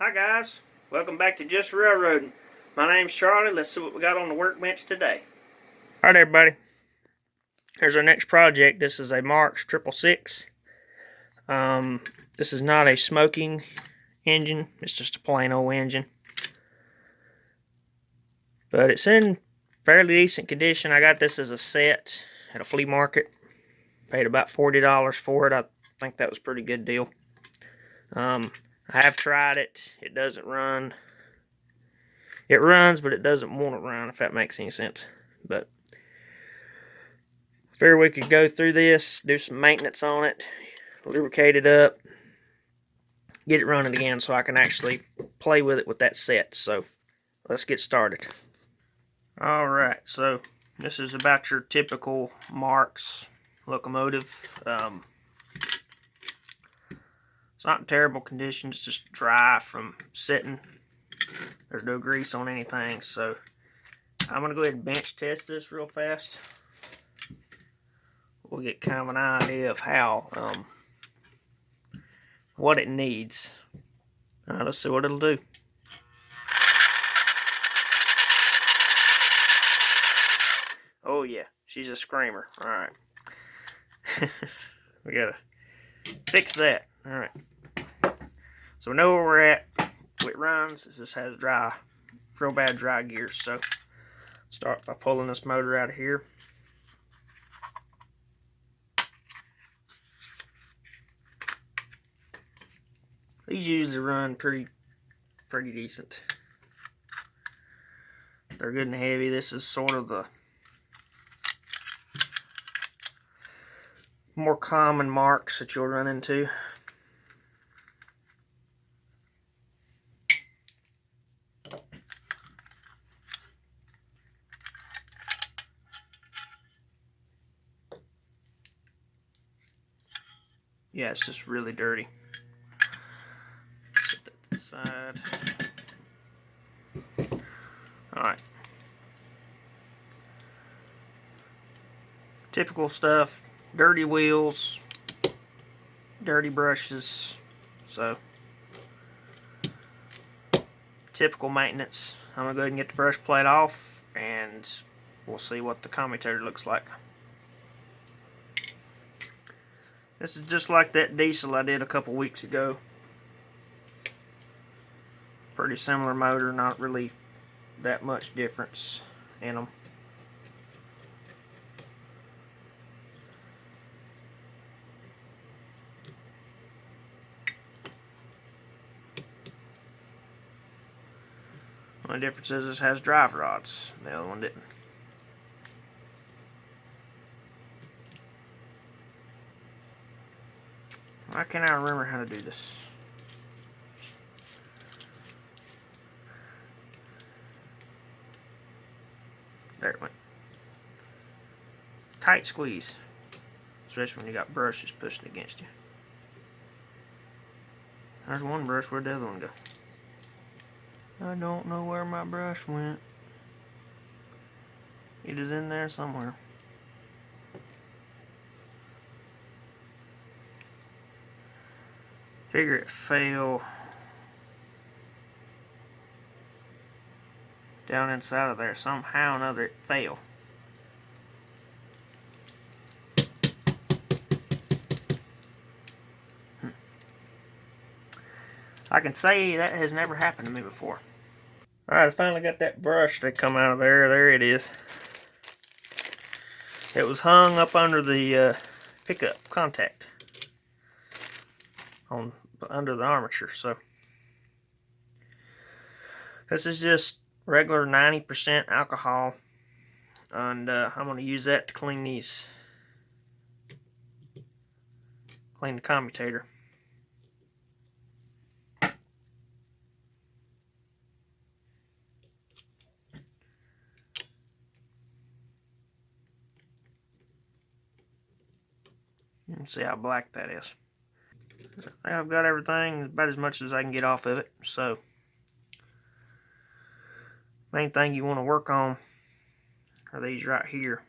Hi guys, welcome back to Just Railroading. My name's Charlie. Let's see what we got on the workbench today. Alright everybody, here's our next project. This is a MARX 666. This is not a smoking engine, it's just a plain old engine. But it's in fairly decent condition. I got this as a set at a flea market. Paid about $40 for it. I think that was a pretty good deal. I have tried it. It doesn't run. It runs, but it doesn't want to run, if that makes any sense. But figure we could go through this, do some maintenance on it, lubricate it up, get it running again so I can actually play with it with that set. So let's get started. Alright, so this is about your typical MARX locomotive. It's not in terrible condition, it's just dry from sitting. There's no grease on anything, so I'm going to go ahead and bench test this real fast. We'll get kind of an idea of how, what it needs. Alright, let's see what it'll do. Oh yeah, she's a screamer. Alright. We gotta fix that. Alright. So we know where we're at. It runs. It just has real bad dry gears. So start by pulling this motor out of here. These usually run pretty decent. They're good and heavy. This is sort of the more common MARX that you'll run into. Yeah, it's just really dirty. Put that to the side. Alright. Typical stuff. Dirty wheels. Dirty brushes. So, typical maintenance. I'm going to go ahead and get the brush plate off, and we'll see what the commutator looks like. This is just like that diesel I did a couple weeks ago. Pretty similar motor, not really that much difference in them. The only difference is this has drive rods. The other one didn't. Why can't I remember how to do this? There it went. Tight squeeze. Especially when you got brushes pushing against you. There's one brush. Where'd the other one go? I don't know where my brush went. It is in there somewhere. Figure it fell down inside of there. Somehow or another it fell. I can say that has never happened to me before. Alright, I finally got that brush to come out of there. There it is. It was hung up under the pickup contact under the armature. So this is just regular 90% alcohol, and I'm going to use that to clean the commutator. Let's see how black that is. I think I've got everything, about as much as I can get off of it. So, main thing you want to work on are these right here.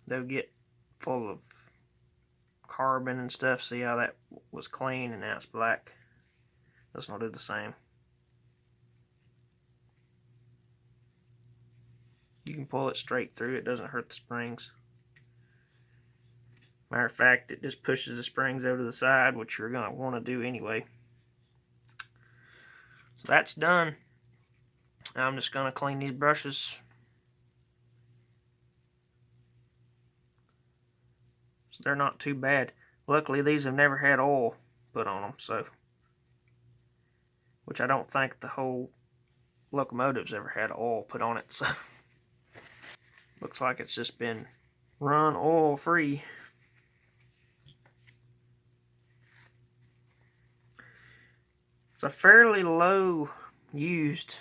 They'll get full of carbon and stuff. See how that was clean and now it's black? This one will do the same. can pull it straight through. It doesn't hurt the springs. Matter of fact, it just pushes the springs over to the side, which you're going to want to do anyway. So that's done. Now I'm just going to clean these brushes. So they're not too bad. Luckily, these have never had oil put on them, so, which I don't think the whole locomotive's ever had oil put on it. So looks like it's just been run oil free. It's a fairly low used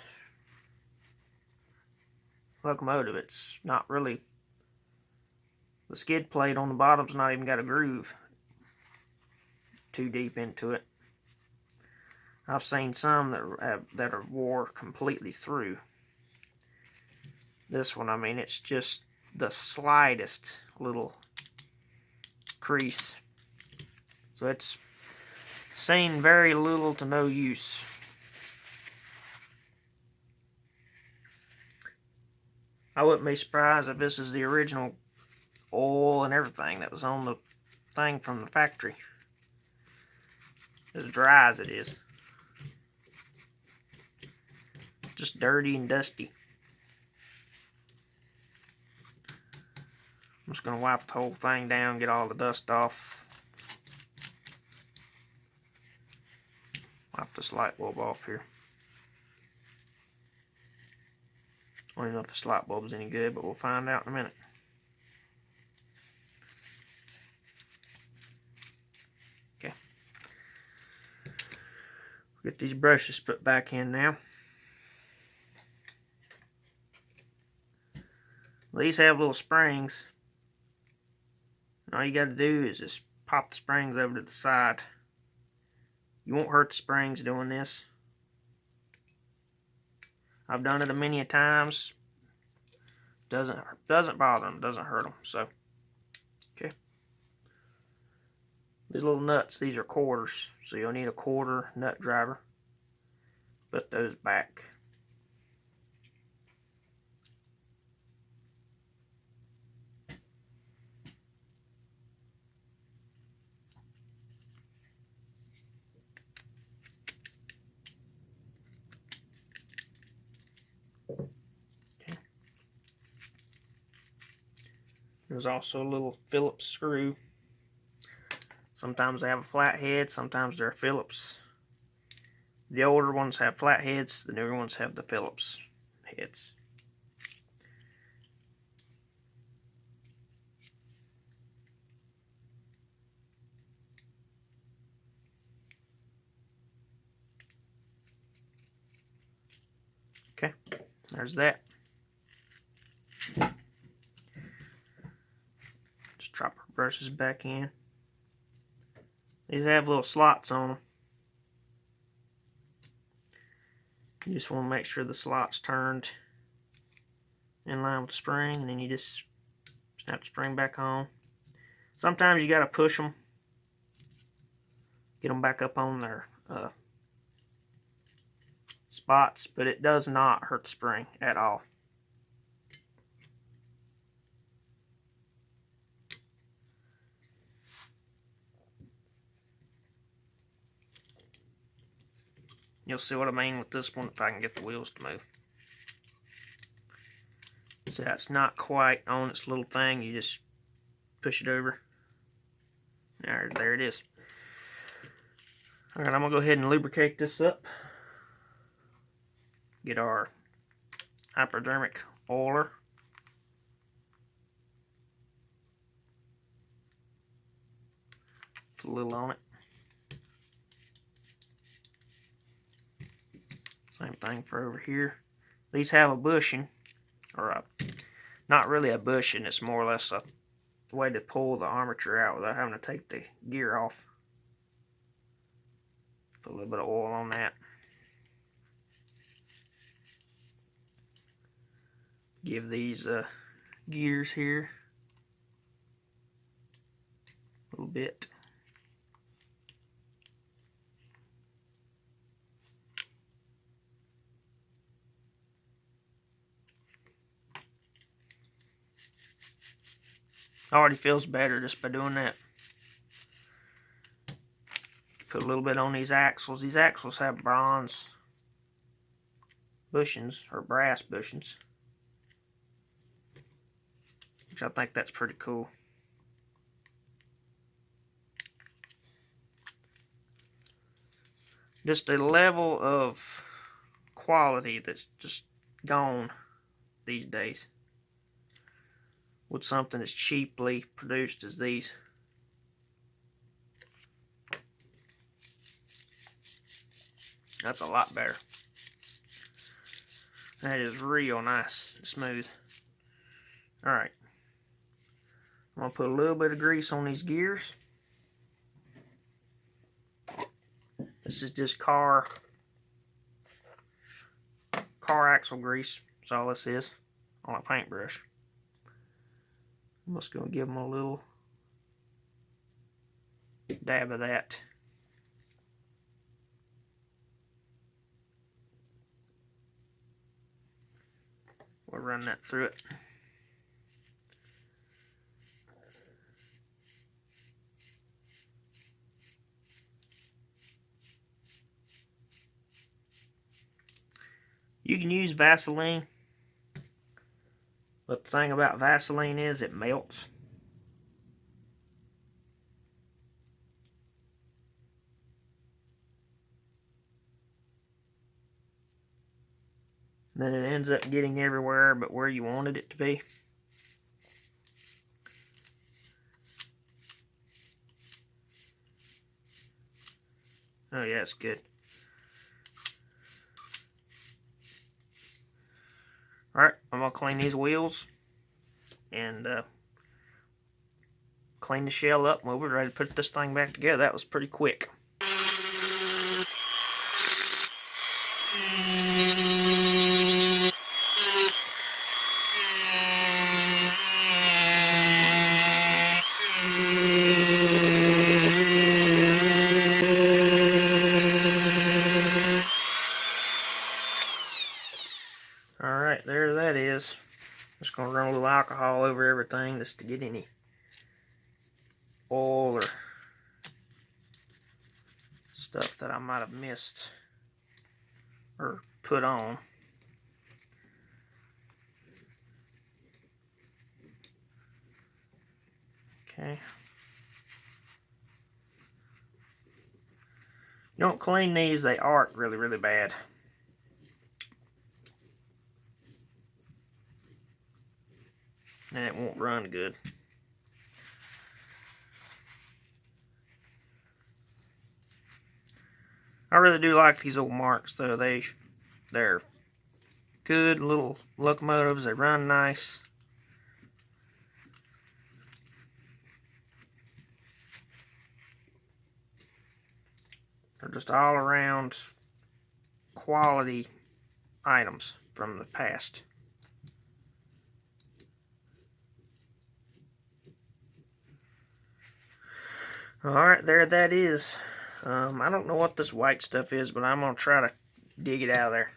locomotive. It's not really, the skid plate on the bottom's not even got a groove too deep into it. I've seen some that are wore completely through. This one, I mean, it's just the slightest little crease. So it's seen very little to no use. I wouldn't be surprised if this is the original oil and everything that was on the thing from the factory. As dry as it is. Just dirty and dusty. I'm just going to wipe the whole thing down, get all the dust off. Wipe this light bulb off here. I don't even know if this light bulb's any good, but we'll find out in a minute. Okay. Get these brushes put back in now. These have little springs. All you got to do is just pop the springs over to the side. You won't hurt the springs doing this. I've done it many a times. Doesn't bother them, doesn't hurt them. So, okay. These little nuts, these are quarters, so you'll need a quarter nut driver. Put those back. There's also a little Phillips screw. Sometimes they have a flat head, sometimes they're Phillips. The older ones have flat heads, the newer ones have the Phillips heads. Okay, there's that. Just drop our brushes back in. These have little slots on them. You just want to make sure the slot's turned in line with the spring, and then you just snap the spring back on. Sometimes you got to push them, get them back up on their spots, but it does not hurt the spring at all. You'll see what I mean with this one if I can get the wheels to move. See, that's not quite on its little thing. You just push it over. There it is. Alright, I'm going to go ahead and lubricate this up. Get our hypodermic oiler. Put a little on it. Same thing for over here. These have a bushing, or not really a bushing, it's more or less a way to pull the armature out without having to take the gear off. Put a little bit of oil on that. Give these gears here a little bit. Already feels better just by doing that. Put a little bit on these axles. These axles have bronze bushings, or brass bushings, which I think that's pretty cool. Just a level of quality that's just gone these days with something as cheaply produced as these. That's a lot better. That is real nice and smooth. Alright. I'm going to put a little bit of grease on these gears. This is just car axle grease. That's all this is on a paintbrush. I'm just going to give them a little dab of that. We'll run that through it. You can use Vaseline, but the thing about Vaseline is it melts. Then it ends up getting everywhere but where you wanted it to be. Oh yeah, it's good. Alright, I'm going to clean these wheels and clean the shell up. We'll be ready to put this thing back together. That was pretty quick. Alright, there that is. Just going to run a little alcohol over everything just to get any oil or stuff that I might have missed or put on. Okay. You don't clean these, they arc really, really bad. And it won't run good. I really do like these old MARX though. They're good little locomotives. They run nice. They're just all around quality items from the past. Alright, there that is. I don't know what this white stuff is, but I'm going to try to dig it out of there.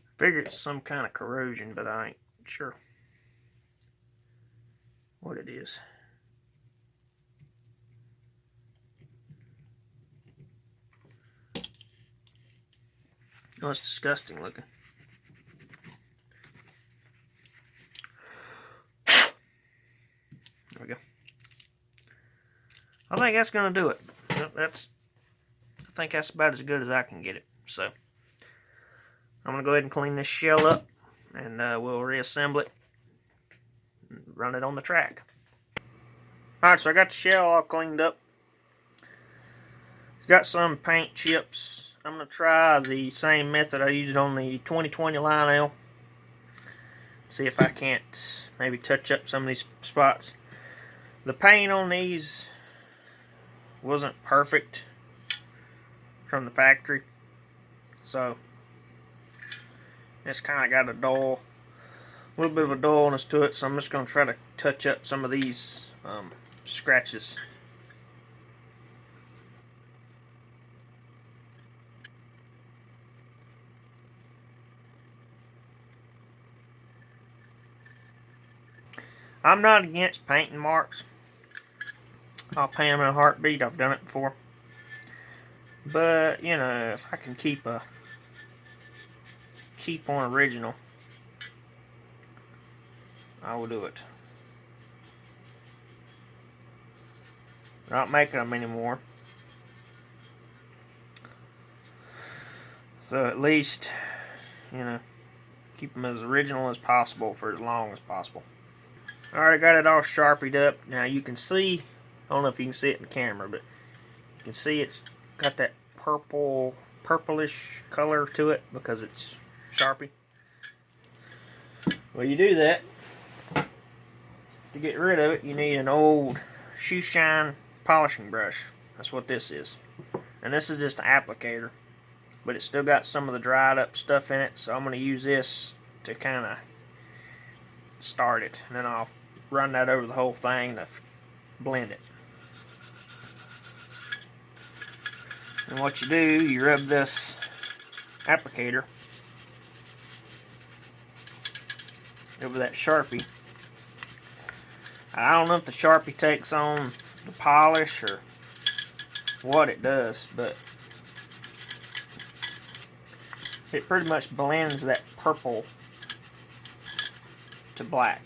I figure it's some kind of corrosion, but I ain't sure what it is. Oh, it's disgusting looking. There we go. I think that's going to do it. I think that's about as good as I can get it. So, I'm going to go ahead and clean this shell up, and we'll reassemble it and run it on the track. Alright, so I got the shell all cleaned up. It's got some paint chips. I'm going to try the same method I used on the 2020 Lionel. See if I can't maybe touch up some of these spots. The paint on these wasn't perfect from the factory, so it's kind of got a little bit of a dullness to it, so I'm just going to try to touch up some of these scratches. I'm not against painting marks. I'll paint them in a heartbeat. I've done it before. But, you know, if I can keep on original, I will do it. Not making them anymore. So at least, you know, keep them as original as possible for as long as possible. Alright, I got it all sharpied up. Now you can see, I don't know if you can see it in the camera, but you can see it's got that purplish color to it because it's Sharpie. Well, you do that. To get rid of it, you need an old shoe shine polishing brush. That's what this is. And this is just an applicator, but it's still got some of the dried up stuff in it, so I'm going to use this to kind of start it, and then I'll run that over the whole thing to blend it. And what you do, you rub this applicator over that Sharpie. I don't know if the Sharpie takes on the polish or what it does, but it pretty much blends that purple to black.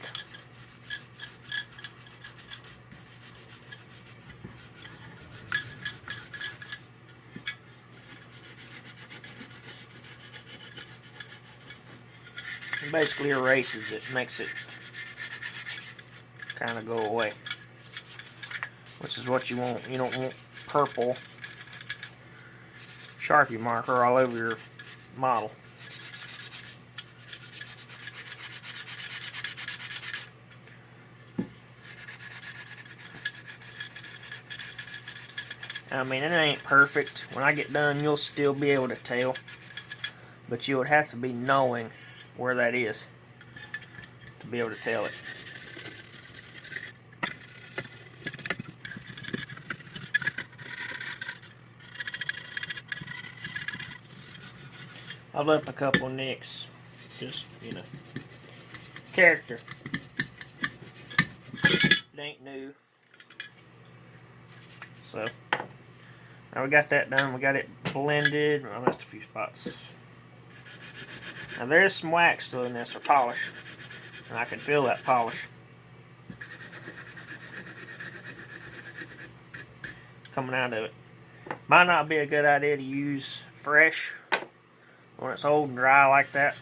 It basically erases it, makes it kind of go away, which is what you want. You don't want purple Sharpie marker all over your model. I mean, it ain't perfect. When I get done, you'll still be able to tell, but you would have to be knowing where that is to be able to tell it. I've left a couple nicks, just, you know, character. It ain't new. So, now we got that done. We got it blended. I left a few spots. Now there's some wax still in this, or polish, and I can feel that polish coming out of it. Might not be a good idea to use fresh when it's old and dry like that.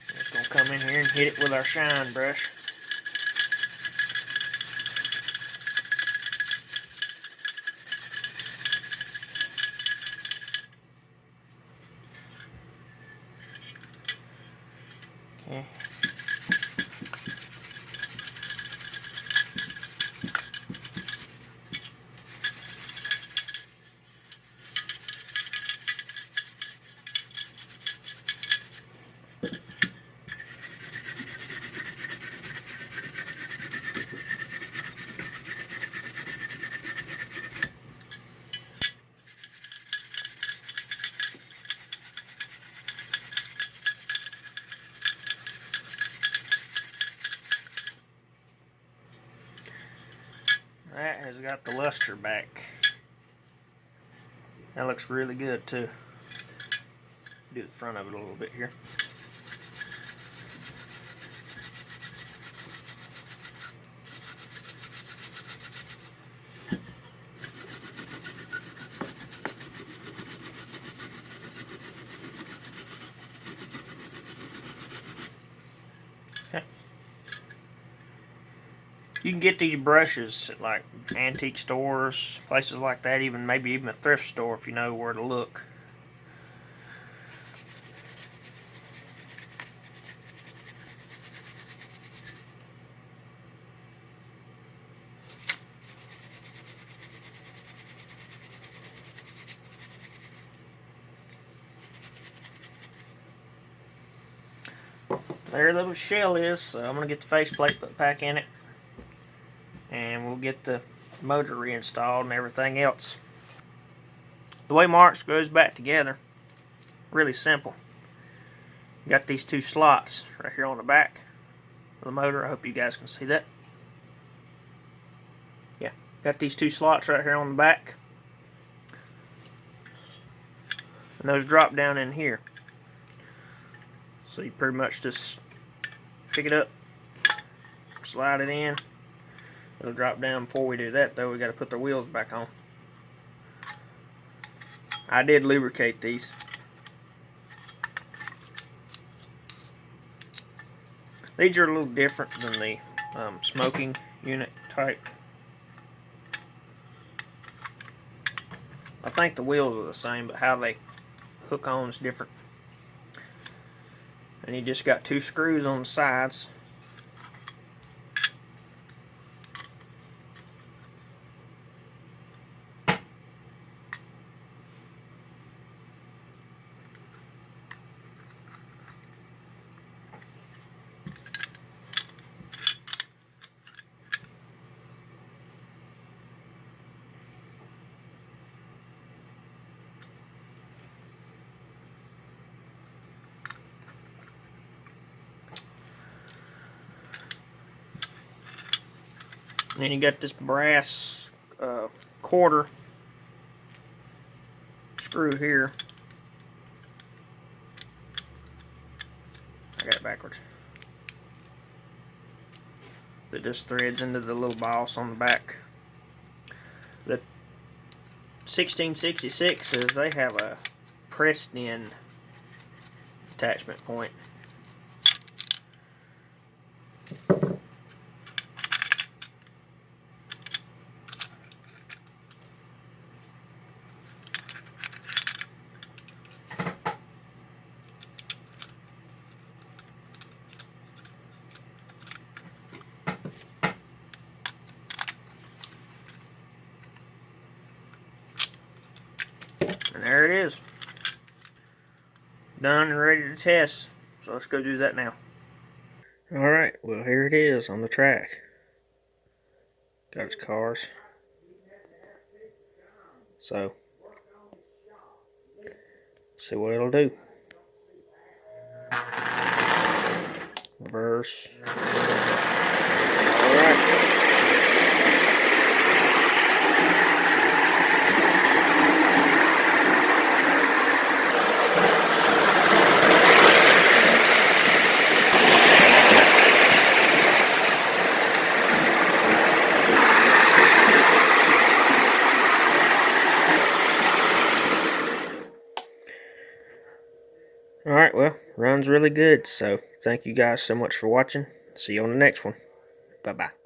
Just gonna come in here and hit it with our shine brush. Okay. That has got the luster back. That looks really good too. Do the front of it a little bit here. Okay. You can get these brushes at like antique stores, places like that, maybe even a thrift store if you know where to look. There the little shell is, so I'm going to get the faceplate put back in it, and we'll get the motor reinstalled and everything else. The way MARX goes back together, really simple. Got these two slots right here on the back of the motor. I hope you guys can see that. Yeah, got these two slots right here on the back. And those drop down in here. So you pretty much just pick it up, slide it in. It'll drop down. Before we do that though, we got to put the wheels back on. I did lubricate these. These are a little different than the smoking unit type. I think the wheels are the same, but how they hook on is different. And you just got two screws on the sides. And then you got this brass quarter screw here. I got it backwards. That just threads into the little boss on the back. The 1666s, they have a pressed in attachment point. And there it is. Done and ready to test. So let's go do that now. Alright, well here it is on the track. Got its cars. So, see what it'll do. Reverse. Alright. Alright, well, runs really good, so thank you guys so much for watching. See you on the next one. Bye-bye.